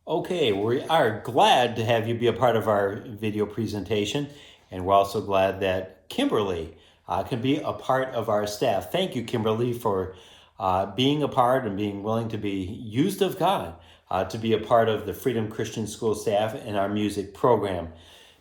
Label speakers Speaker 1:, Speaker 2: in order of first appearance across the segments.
Speaker 1: Okay, we are glad to have you be a part of our video presentation, and we're also glad that Kimberly can be a part of our staff. Thank you, Kimberly, for being a part and being willing to be used of God to be a part of the Freedom Christian School staff and our music program.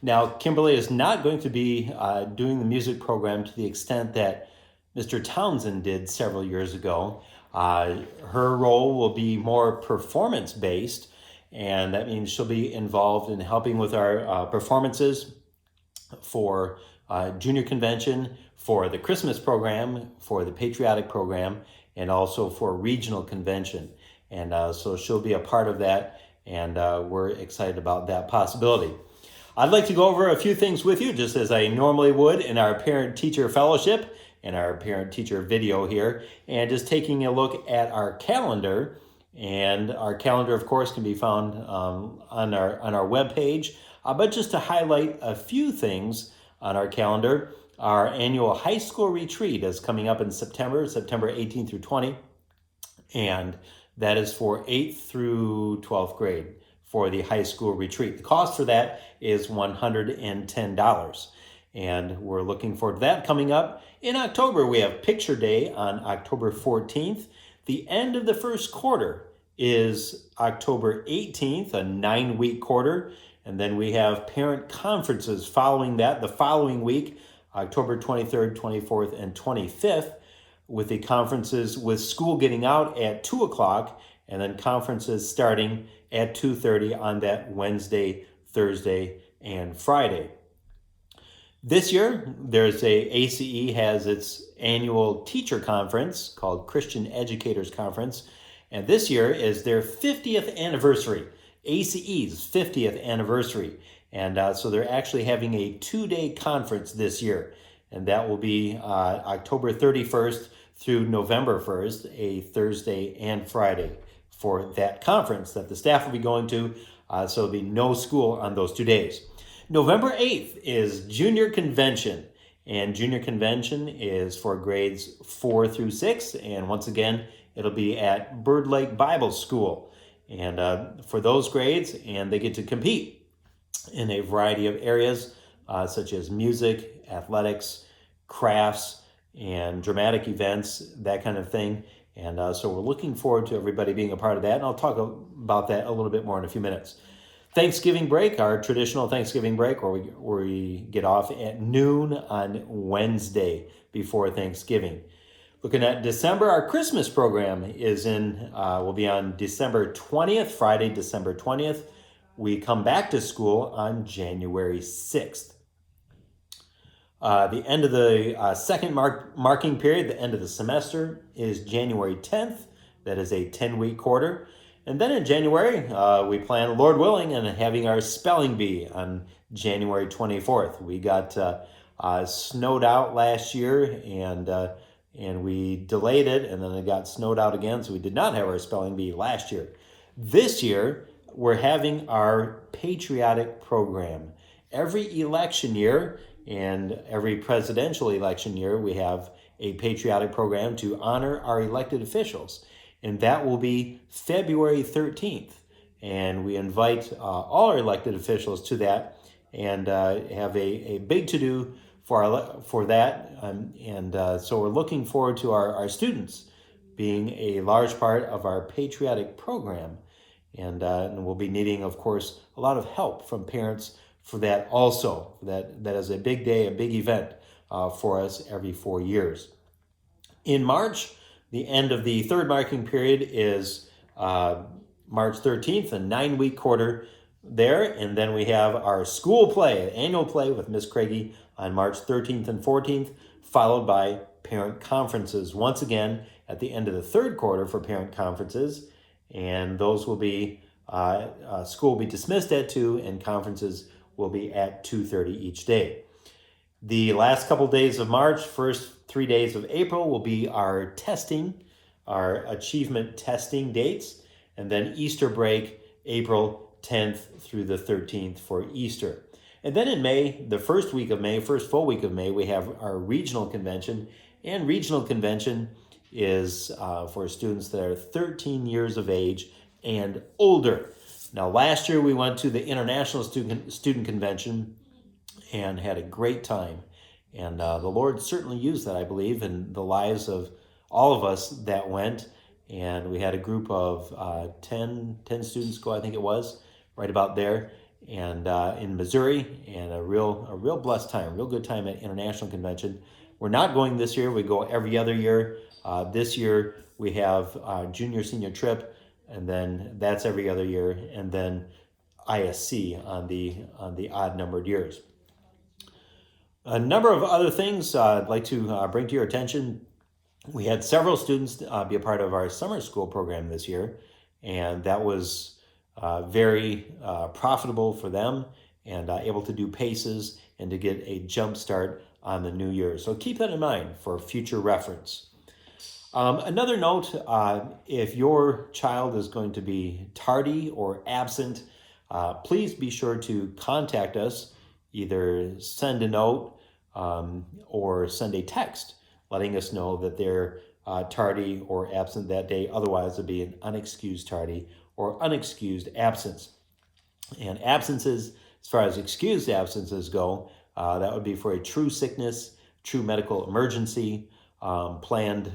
Speaker 1: Now, Kimberly is not going to be doing the music program to the extent that Mr. Townsend did several years ago. Her role will be more performance based, and that means she'll be involved in helping with our performances for junior convention, for the Christmas program, for the patriotic program, and also for regional convention. And so she'll be a part of that, and we're excited about that possibility. I'd like to go over a few things with you, just as I normally would in our parent-teacher fellowship and our parent-teacher video here, and just taking a look at our calendar. And our calendar, of course, can be found on our webpage. But just to highlight a few things on our calendar, our annual high school retreat is coming up in September 18th through 20, and that is for 8th through 12th grade for the high school retreat. The cost for that is $110. And we're looking forward to that coming up. In October, we have Picture Day on October 14th. The end of the first quarter is October 18th, a 9-week quarter. And then we have parent conferences following that the following week, October 23rd, 24th, and 25th, with the conferences with school getting out at 2 o'clock, and then conferences starting at 2:30 on that Wednesday, Thursday, and Friday. This year, ACE has its annual teacher conference called Christian Educators Conference, and this year is their 50th anniversary, ACE's 50th anniversary. And so they're actually having a 2-day conference this year, and that will be October 31st through November 1st, a Thursday and Friday for that conference that the staff will be going to. So there'll be no school on those 2 days. November 8th is Junior Convention, and Junior Convention is for grades 4 through 6, and once again, it'll be at Bird Lake Bible School, and for those grades, and they get to compete in a variety of areas, such as music, athletics, crafts, and dramatic events, that kind of thing, and so we're looking forward to everybody being a part of that, and I'll talk about that a little bit more in a few minutes. Thanksgiving break, our traditional Thanksgiving break, where we get off at noon on Wednesday before Thanksgiving. Looking at December, our Christmas program will be on December 20th, Friday, December 20th. We come back to school on January 6th. The end of the second marking period, the end of the semester, is January 10th. That is a 10-week quarter. And then in January, we plan, Lord willing, and having our spelling bee on January 24th. We got snowed out last year, and we delayed it, and then it got snowed out again, so we did not have our spelling bee last year. This year, we're having our patriotic program. Every election year and every presidential election year, we have a patriotic program to honor our elected officials. And that will be February 13th. And we invite all our elected officials to that, and have a big to-do for that. So we're looking forward to our students being a large part of our patriotic program. And we'll be needing, of course, a lot of help from parents for that also. That is a big day, a big event for us every 4 years. In March, the end of the third marking period is March 13th, a 9-week quarter there. And then we have our school play, annual play with Miss Craigie on March 13th and 14th, followed by parent conferences once again at the end of the third quarter for parent conferences. And those will be, school will be dismissed at 2, and conferences will be at 2:30 each day. The last couple days of March, first 3 days of April, will be our testing, our achievement testing dates, and then Easter break, April 10th through the 13th for Easter. And then in May, the first full week of May, we have our regional convention, and regional convention is for students that are 13 years of age and older. Now, last year we went to the International Student Convention and had a great time. And the Lord certainly used that, I believe, in the lives of all of us that went. And we had a group of 10 students go, I think it was, right about there, and in Missouri, and a real blessed time, real good time at International Convention. We're not going this year. We go every other year. This year we have junior senior trip, and then that's every other year, and then ISC on the odd numbered years. A number of other things I'd like to bring to your attention. We had several students be a part of our summer school program this year, and that was very profitable for them and able to do paces and to get a jump start on the new year. So keep that in mind for future reference. Another note, if your child is going to be tardy or absent, please be sure to contact us, either send a note or send a text letting us know that they're tardy or absent that day. Otherwise, it'll be an unexcused tardy or unexcused absence. And absences, as far as excused absences go, that would be for a true sickness, true medical emergency, planned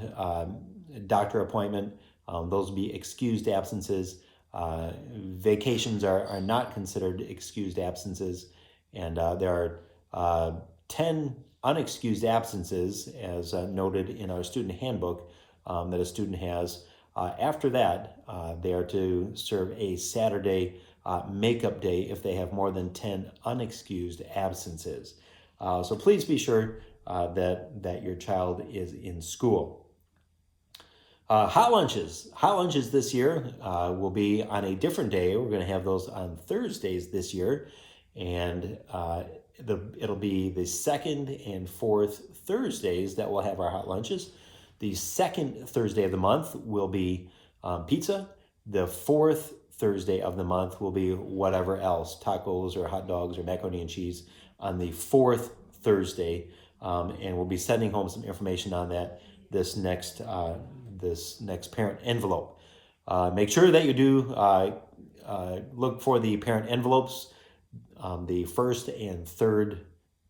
Speaker 1: doctor appointment. Those would be excused absences. Vacations are not considered excused absences. And there are 10 unexcused absences, as noted in our student handbook, that a student has. After that, they are to serve a Saturday makeup day if they have more than 10 unexcused absences. So please be sure that your child is in school. Hot lunches. Hot lunches this year will be on a different day. We're going to have those on Thursdays this year. And it'll be the second and fourth Thursdays that we'll have our hot lunches. The second Thursday of the month will be pizza. The fourth Thursday of the month will be whatever else, tacos or hot dogs or macaroni and cheese on the fourth Thursday. And we'll be sending home some information on that this next parent envelope. Make sure that you do look for the parent envelopes. The first and third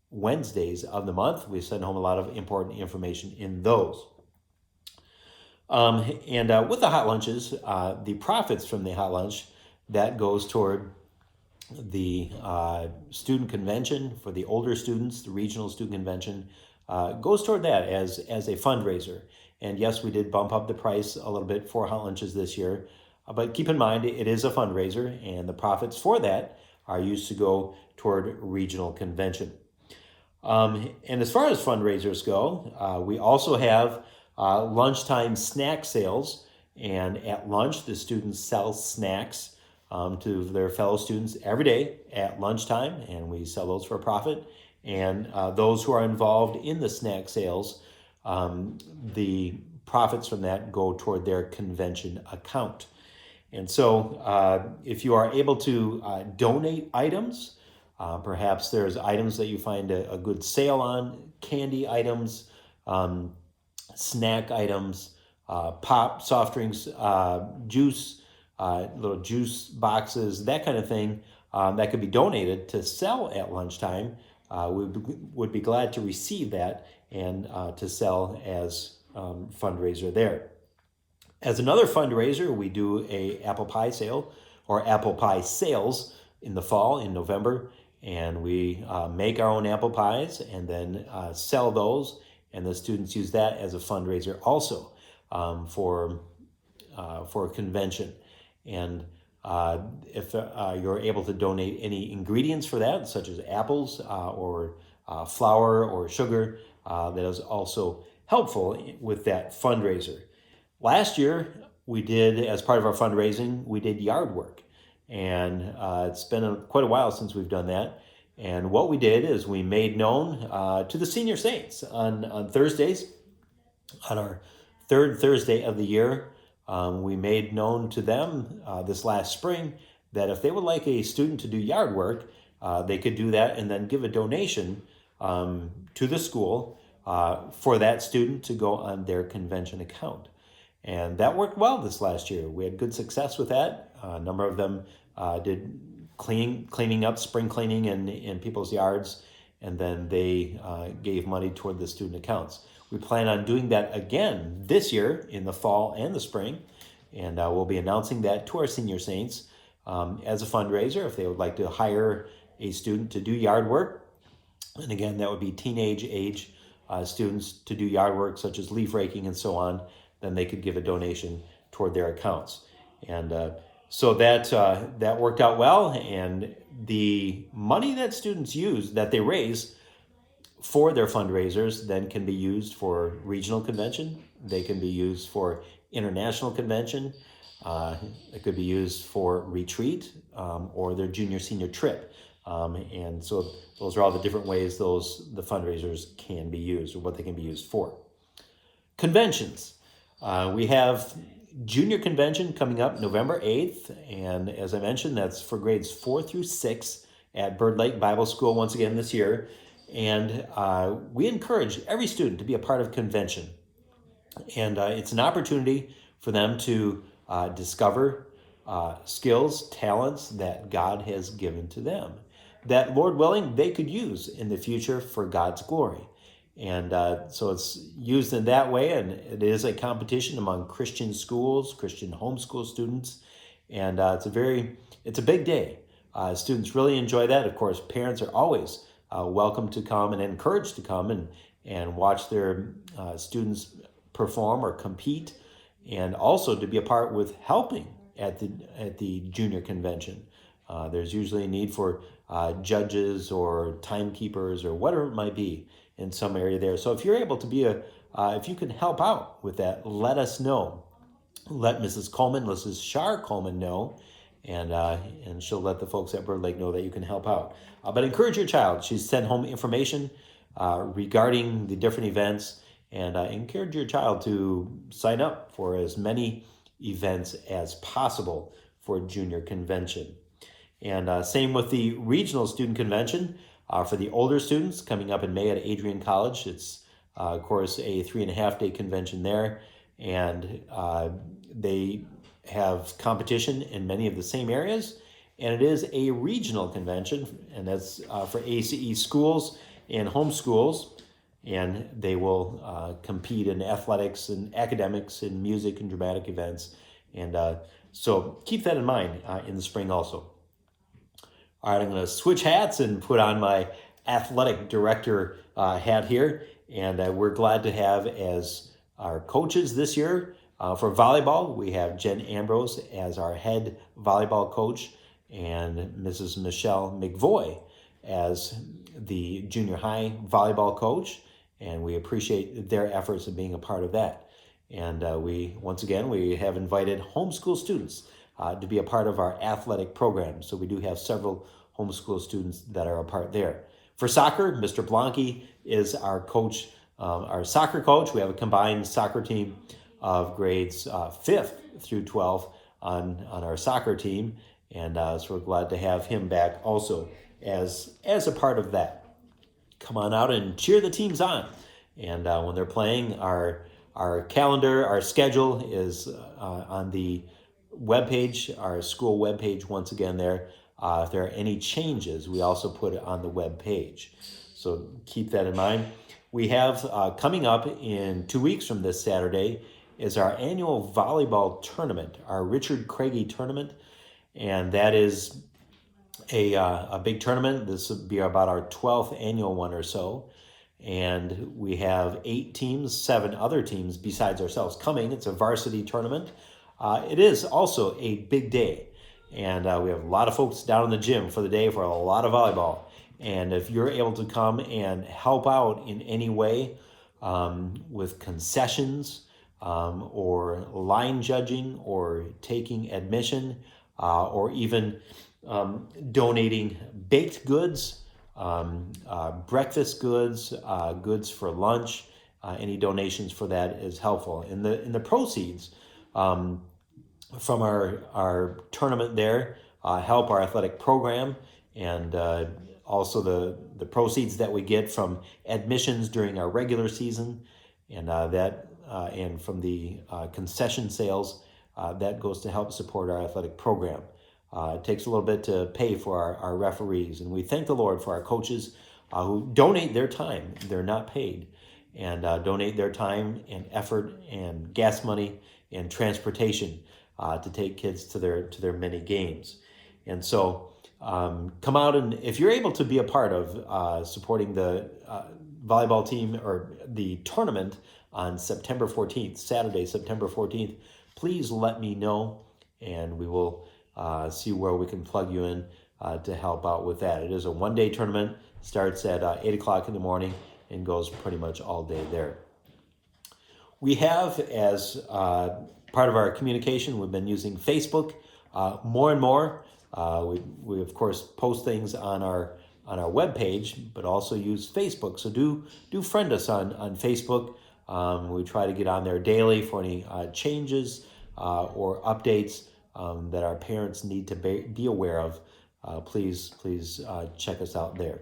Speaker 1: Wednesdays of the month. We send home a lot of important information in those. And with the hot lunches, the profits from the hot lunch, that goes toward the student convention for the older students, the regional student convention, goes toward that as a fundraiser. And yes, we did bump up the price a little bit for hot lunches this year, but keep in mind it is a fundraiser, and the profits for that are used to go toward regional convention. And as far as fundraisers go, we also have lunchtime snack sales. And at lunch, the students sell snacks to their fellow students every day at lunchtime, and we sell those for a profit. And those who are involved in the snack sales, the profits from that go toward their convention account. And so if you are able to donate items, perhaps there's items that you find a good sale on, candy items, snack items, pop, soft drinks, juice, little juice boxes, that kind of thing, that could be donated to sell at lunchtime. We would be glad to receive that and to sell as fundraiser there. As another fundraiser, we do a apple pie sale or apple pie sales in the fall, in November, and we make our own apple pies and then sell those, and the students use that as a fundraiser also for a convention. And if you're able to donate any ingredients for that, such as apples or flour or sugar, that is also helpful with that fundraiser. Last year, we did, as part of our fundraising, we did yard work. And it's been quite a while since we've done that. And what we did is we made known to the senior saints on Thursdays, on our third Thursday of the year, we made known to them this last spring that if they would like a student to do yard work, they could do that and then give a donation to the school for that student to go on their convention account. And that worked well this last year. We had good success with that. A number of them did cleaning up, spring cleaning in people's yards, and then they gave money toward the student accounts. We plan on doing that again this year in the fall and the spring, and we'll be announcing that to our senior saints as a fundraiser if they would like to hire a student to do yard work. And again, that would be teenage age students to do yard work such as leaf raking and so on. Then they could give a donation toward their accounts. And so that worked out well. And the money that students use, that they raise for their fundraisers, then can be used for regional convention. They can be used for international convention. It could be used for retreat or their junior senior trip. And so those are all the different ways the fundraisers can be used or what they can be used for. Conventions. We have junior convention coming up November 8th. And as I mentioned, that's for grades 4 through 6 at Bird Lake Bible School once again this year. And we encourage every student to be a part of convention. And it's an opportunity for them to discover skills, talents that God has given to them, that, Lord willing, they could use in the future for God's glory. And so it's used in that way, and it is a competition among Christian schools, Christian homeschool students, and it's a big day. Students really enjoy that. Of course, parents are always welcome to come and encouraged to come and watch their students perform or compete, and also to be a part with helping at the junior convention. There's usually a need for judges or timekeepers or whatever it might be in some area there. So if you're able to be if you can help out with that, let us know. Let Mrs. Shar Coleman know, and she'll let the folks at Bird Lake know that you can help out. But encourage your child. She's sent home information regarding the different events, and encourage your child to sign up for as many events as possible for junior convention. And same with the regional student convention for the older students coming up in May at Adrian College. It's, of course, a 3.5-day convention there, and they have competition in many of the same areas, and it is a regional convention, and that's for ACE schools and homeschools, and they will compete in athletics and academics and music and dramatic events, and so keep that in mind in the spring also. All right, I'm going to switch hats and put on my athletic director hat here, and we're glad to have as our coaches this year for volleyball, we have Jen Ambrose as our head volleyball coach and Mrs. Michelle McVoy as the junior high volleyball coach, and we appreciate their efforts in being a part of that. And we have invited homeschool students to be a part of our athletic program. So we do have several homeschool students that are a part there. For soccer, Mr. Blanke is our coach, our soccer coach. We have a combined soccer team of grades 5th through 12 on our soccer team. And so we're glad to have him back also as a part of that. Come on out and cheer the teams on. And when they're playing, our calendar, our schedule is on the webpage, our school webpage once again there. If there are any changes, we also put it on the webpage. So keep that in mind. We have coming up in 2 weeks from this Saturday is our annual volleyball tournament, our Richard Craigie tournament. And that is a big tournament. This will be about our 12th annual one or so. And we have 8 teams, 7 other teams besides ourselves coming. It's a varsity tournament. It is also a big day. And we have a lot of folks down in the gym for the day for a lot of volleyball. And if you're able to come and help out in any way with concessions or line judging or taking admission or even donating baked goods, breakfast goods, goods for lunch, any donations for that is helpful. In the proceeds from our tournament there help our athletic program, and also the proceeds that we get from admissions during our regular season, and and from the concession sales that goes to help support our athletic program. It takes a little bit to pay for our referees, and we thank the Lord for our coaches who donate their time. They're not paid, and donate their time and effort and gas money and transportation to take kids to their many games. And so come out, and if you're able to be a part of supporting the volleyball team or the tournament on September 14th, Saturday, September 14th, please let me know, and we will see where we can plug you in to help out with that. It is a one-day tournament, starts at 8 o'clock in the morning and goes pretty much all day there. We have, as part of our communication, we've been using Facebook more and more. We of course post things on our webpage, but also use Facebook. So do friend us on Facebook. We try to get on there daily for any changes or updates that our parents need to be aware of. Please check us out there.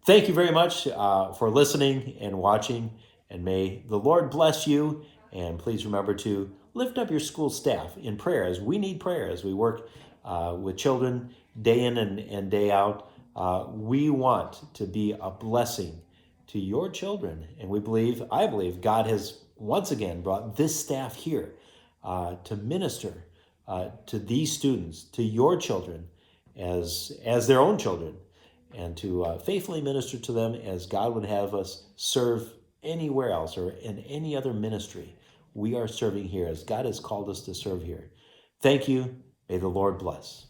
Speaker 1: Thank you very much for listening and watching, and may the Lord bless you. And please remember to lift up your school staff in prayer, as we need prayer as we work with children day in and day out. We want to be a blessing to your children, and I believe God has once again brought this staff here to minister to these students, to your children as their own children, and to faithfully minister to them as God would have us serve anywhere else or in any other ministry. We are serving here as God has called us to serve here. Thank you. May the Lord bless.